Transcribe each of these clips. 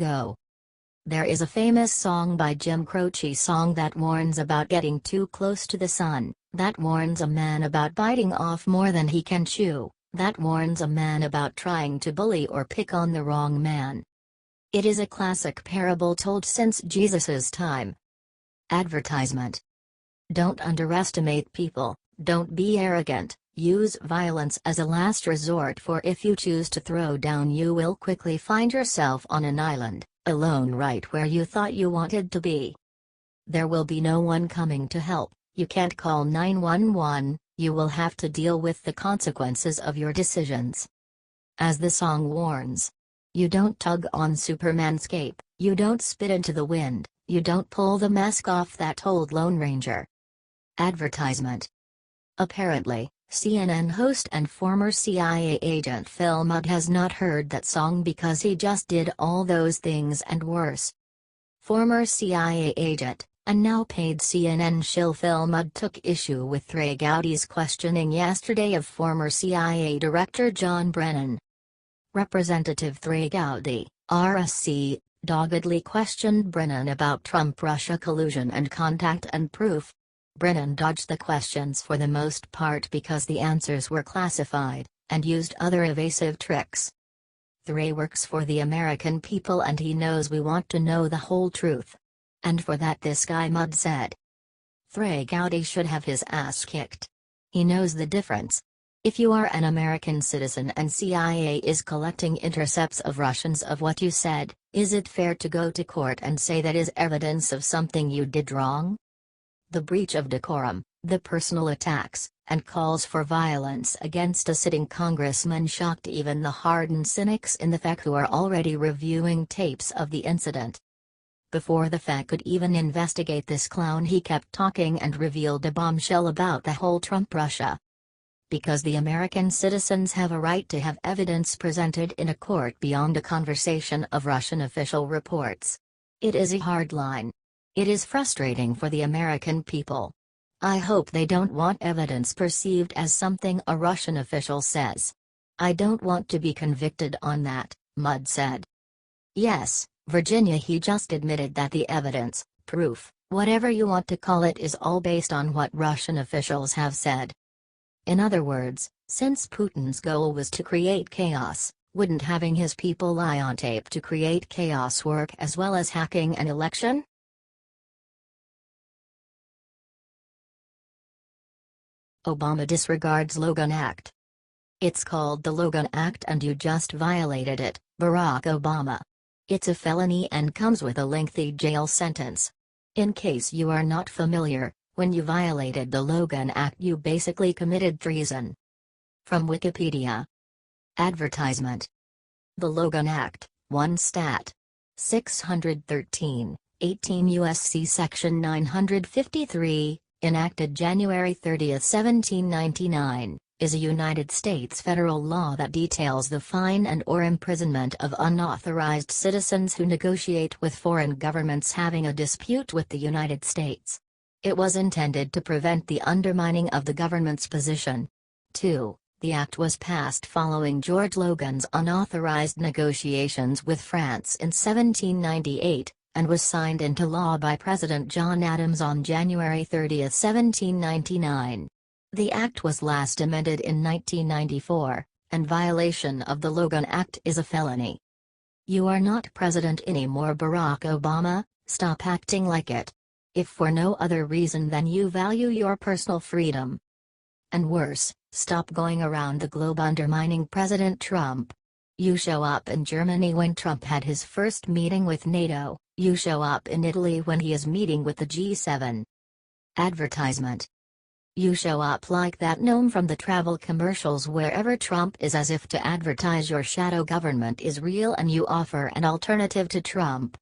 Go. There is a famous song by Jim Croce song that warns about getting too close to the sun, that warns a man about biting off more than he can chew, that warns a man about trying to bully or pick on the wrong man. It is a classic parable told since Jesus's time. Advertisement. Don't underestimate people, don't be arrogant, use violence as a last resort, for if you choose to throw down you will quickly find yourself on an island, alone right where you thought you wanted to be. There will be no one coming to help, you can't call 911, you will have to deal with the consequences of your decisions. As the song warns, you don't tug on Superman's cape, you don't spit into the wind, you don't pull the mask off that old Lone Ranger. Advertisement. Apparently, CNN host and former CIA agent Phill has not heard that song because he just did all those things and worse. Former CIA agent, and now paid CNN shill Phill took issue with Trey Gowdy's questioning yesterday of former CIA Director John Brennan. Representative Trey Gowdy, RSC, doggedly questioned Brennan about Trump-Russia collusion and contact and proof. Brennan dodged the questions for the most part because the answers were classified, and used other evasive tricks. Trey works for the American people and he knows we want to know the whole truth. And for that this guy said. Trey Gowdy should have his ass kicked. He knows the difference. If you are an American citizen and CIA is collecting intercepts of Russians of what you said, is it fair to go to court and say that is evidence of something you did wrong? The breach of decorum, the personal attacks, and calls for violence against a sitting congressman shocked even the hardened cynics in the FEC who are already reviewing tapes of the incident. Before the FEC could even investigate this clown, he kept talking and revealed a bombshell about the whole Trump-Russia. Because the American citizens have a right to have evidence presented in a court beyond a conversation of Russian official reports. It is a hard line. It is frustrating for the American people. I hope they don't want evidence perceived as something a Russian official says. I don't want to be convicted on that, Mudd said. Yes, Virginia, he just admitted that the evidence, proof, whatever you want to call it, is all based on what Russian officials have said. In other words, since Putin's goal was to create chaos, wouldn't having his people lie on tape to create chaos work as well as hacking an election? Obama disregards Logan Act. It's called the Logan Act and you just violated it, Barack Obama. It's a felony and comes with a lengthy jail sentence. In case you are not familiar, when you violated the Logan Act you basically committed treason. From Wikipedia. Advertisement. The Logan Act, 1 Stat. 613, 18 U.S.C. Section 953, enacted January 30, 1799, is a United States federal law that details the fine and/or imprisonment of unauthorized citizens who negotiate with foreign governments having a dispute with the United States. It was intended to prevent the undermining of the government's position. 2. The act was passed following George Logan's unauthorized negotiations with France in 1798, and was signed into law by President John Adams on January 30, 1799. The act was last amended in 1994, and violation of the Logan Act is a felony. You are not president anymore, Barack Obama, stop acting like it. If for no other reason than you value your personal freedom. And worse, stop going around the globe undermining President Trump. You show up in Germany when Trump had his first meeting with NATO, you show up in Italy when he is meeting with the G7. Advertisement. You show up like that gnome from the travel commercials wherever Trump is as if to advertise your shadow government is real and you offer an alternative to Trump.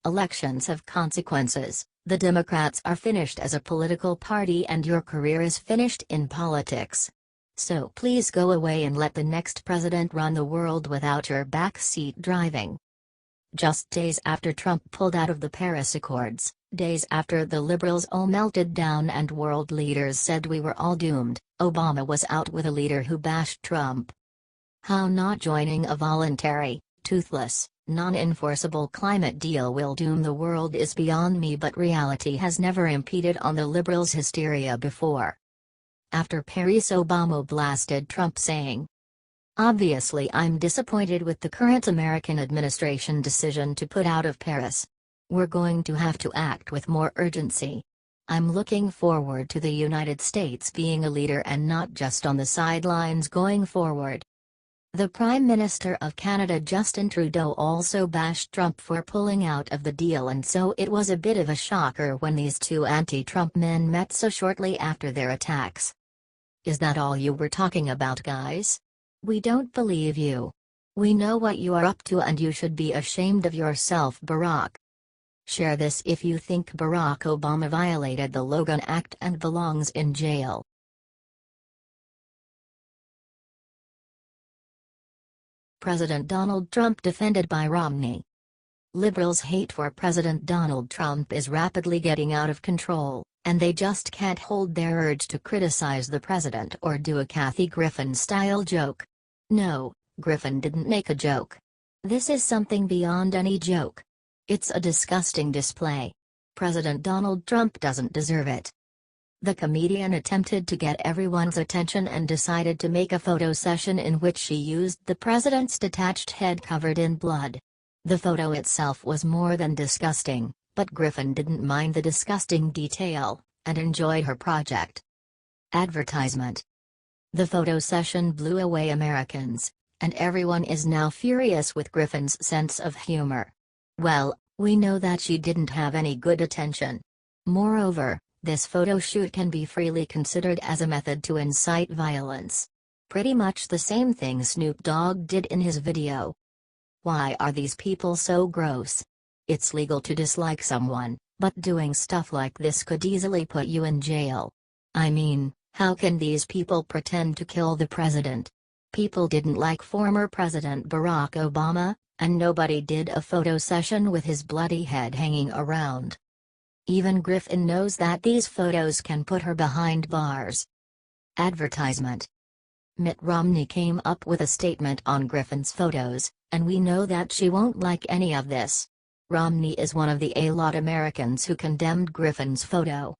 Elections have consequences. The Democrats are finished as a political party and your career is finished in politics. So please go away and let the next president run the world without your backseat driving. Just days after Trump pulled out of the Paris Accords, days after the liberals all melted down and world leaders said we were all doomed, Obama was out with a leader who bashed Trump. How not joining a voluntary, toothless, non-enforceable climate deal will doom the world is beyond me, but reality has never impeded on the liberals' hysteria before. After Paris, Obama blasted Trump saying, "Obviously I'm disappointed with the current American administration decision to put out of Paris. We're going to have to act with more urgency. I'm looking forward to the United States being a leader and not just on the sidelines going forward." The Prime Minister of Canada Justin Trudeau also bashed Trump for pulling out of the deal, and so it was a bit of a shocker when these two anti-Trump men met so shortly after their attacks. "Is that all you were talking about, guys? We don't believe you. We know what you are up to and you should be ashamed of yourself, Barack. Share this if you think Barack Obama violated the Logan Act and belongs in jail." President Donald Trump defended by Romney. Liberals' hate for President Donald Trump is rapidly getting out of control, and they just can't hold their urge to criticize the president or do a Kathy Griffin-style joke. No, Griffin didn't make a joke. This is something beyond any joke. It's a disgusting display. President Donald Trump doesn't deserve it. The comedian attempted to get everyone's attention and decided to make a photo session in which she used the president's detached head covered in blood. The photo itself was more than disgusting, but Griffin didn't mind the disgusting detail, and enjoyed her project. Advertisement. The photo session blew away Americans, and everyone is now furious with Griffin's sense of humor. Well, we know that she didn't have any good attention. Moreover, this photo shoot can be freely considered as a method to incite violence. Pretty much the same thing Snoop Dogg did in his video. Why are these people so gross? It's legal to dislike someone, but doing stuff like this could easily put you in jail. I mean, how can these people pretend to kill the president? People didn't like former President Barack Obama, and nobody did a photo session with his bloody head hanging around. Even Griffin knows that these photos can put her behind bars. Advertisement. Mitt Romney came up with a statement on Griffin's photos, and we know that she won't like any of this. Romney is one of the a-lot Americans who condemned Griffin's photo.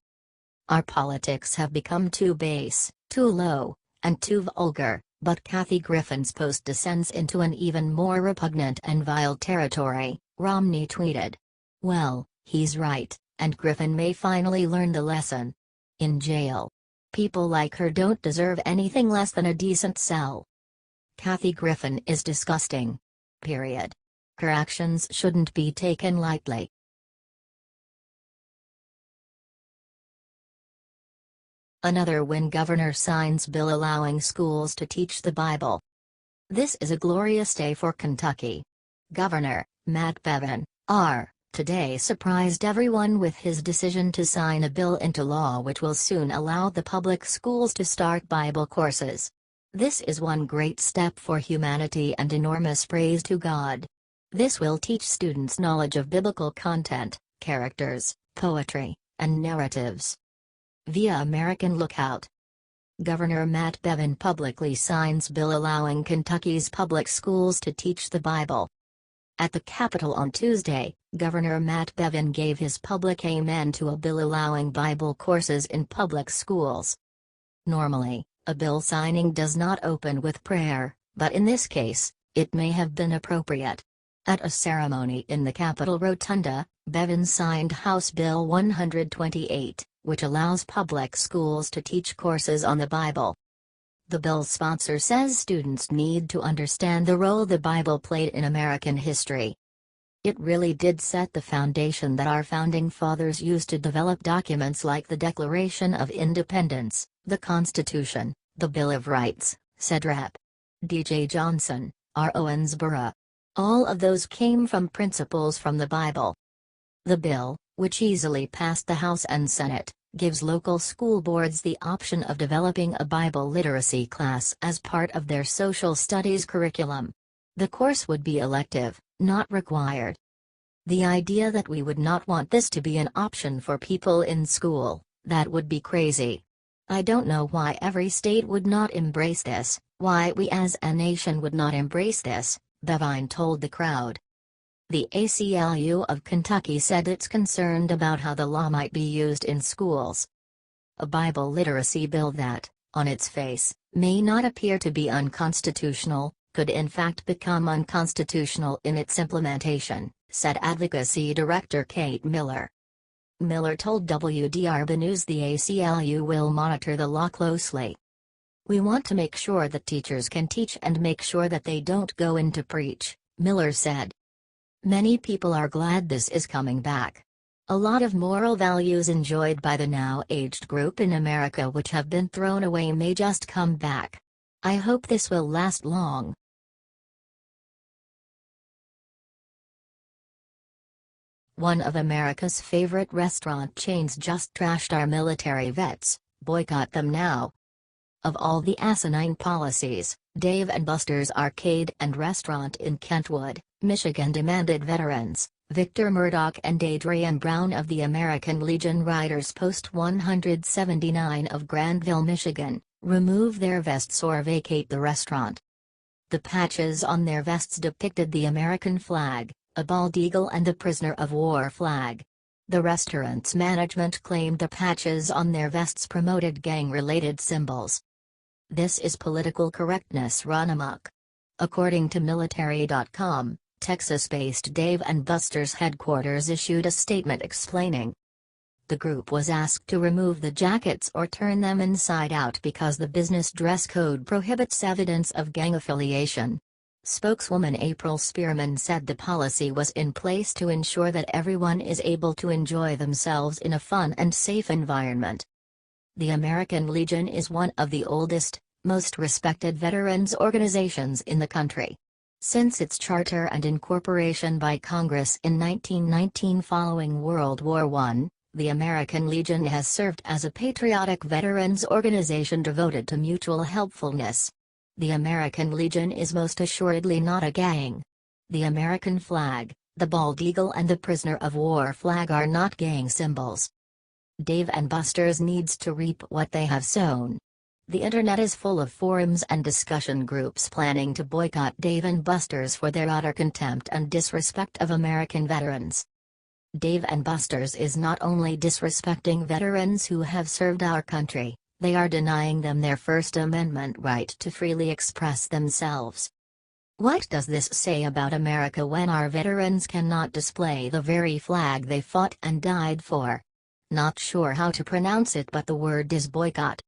"Our politics have become too base, too low, and too vulgar, but Kathy Griffin's post descends into an even more repugnant and vile territory," Romney tweeted. Well, he's right, and Griffin may finally learn the lesson. In jail. People like her don't deserve anything less than a decent cell. Kathy Griffin is disgusting. Period. Her actions shouldn't be taken lightly. Another win: governor signs bill allowing schools to teach the Bible. This is a glorious day for Kentucky. Governor Matt Bevin, R., today surprised everyone with his decision to sign a bill into law which will soon allow the public schools to start Bible courses. This is one great step for humanity and enormous praise to God. This will teach students knowledge of biblical content, characters, poetry, and narratives. Via American Lookout. Governor Matt Bevin publicly signs bill allowing Kentucky's public schools to teach the Bible. At the Capitol on Tuesday, Governor Matt Bevin gave his public amen to a bill allowing Bible courses in public schools. Normally, a bill signing does not open with prayer, but in this case, it may have been appropriate. At a ceremony in the Capitol Rotunda, Bevin signed House Bill 128, which allows public schools to teach courses on the Bible. The bill's sponsor says students need to understand the role the Bible played in American history. It really did set the foundation that our founding fathers used to develop documents like the Declaration of Independence, the Constitution, the Bill of Rights, said Rep. D.J. Johnson, R. Owensboro. All of those came from principles from the Bible. The bill, which easily passed the House and Senate, gives local school boards the option of developing a Bible literacy class as part of their social studies curriculum. The course would be elective, not required. The idea that we would not want this to be an option for people in school, that would be crazy. I don't know why every state would not embrace this, why we as a nation would not embrace this, Bevin told the crowd. The ACLU of Kentucky said it's concerned about how the law might be used in schools. A Bible literacy bill that, on its face, may not appear to be unconstitutional, could in fact become unconstitutional in its implementation, said Advocacy Director Kate Miller. Miller told WDRB News the ACLU will monitor the law closely. "We want to make sure that teachers can teach and make sure that they don't go in to preach," Miller said. "Many people are glad this is coming back. A lot of moral values enjoyed by the now-aged group in America which have been thrown away may just come back. I hope this will last long." One of America's favorite restaurant chains just trashed our military vets, boycott them now. Of all the asinine policies, Dave & Buster's Arcade and Restaurant in Kentwood, Michigan demanded veterans, Victor Murdoch and Adrian Brown of the American Legion Riders Post 179 of Grandville, Michigan, remove their vests or vacate the restaurant. The patches on their vests depicted the American flag, a bald eagle and the prisoner of war flag. The restaurant's management claimed the patches on their vests promoted gang-related symbols. "This is political correctness run amok." According to Military.com, Texas-based Dave & Buster's headquarters issued a statement explaining. The group was asked to remove the jackets or turn them inside out because the business dress code prohibits evidence of gang affiliation. Spokeswoman April Spearman said the policy was in place to ensure that everyone is able to enjoy themselves in a fun and safe environment. The American Legion is one of the oldest, most respected veterans organizations in the country. Since its charter and incorporation by Congress in 1919 following World War I, the American Legion has served as a patriotic veterans organization devoted to mutual helpfulness. The American Legion is most assuredly not a gang. The American flag, the bald eagle and the prisoner of war flag are not gang symbols. Dave & Buster's needs to reap what they have sown. The internet is full of forums and discussion groups planning to boycott Dave & Buster's for their utter contempt and disrespect of American veterans. Dave & Buster's is not only disrespecting veterans who have served our country, they are denying them their First Amendment right to freely express themselves. What does this say about America when our veterans cannot display the very flag they fought and died for? Not sure how to pronounce it, but the word is boycott.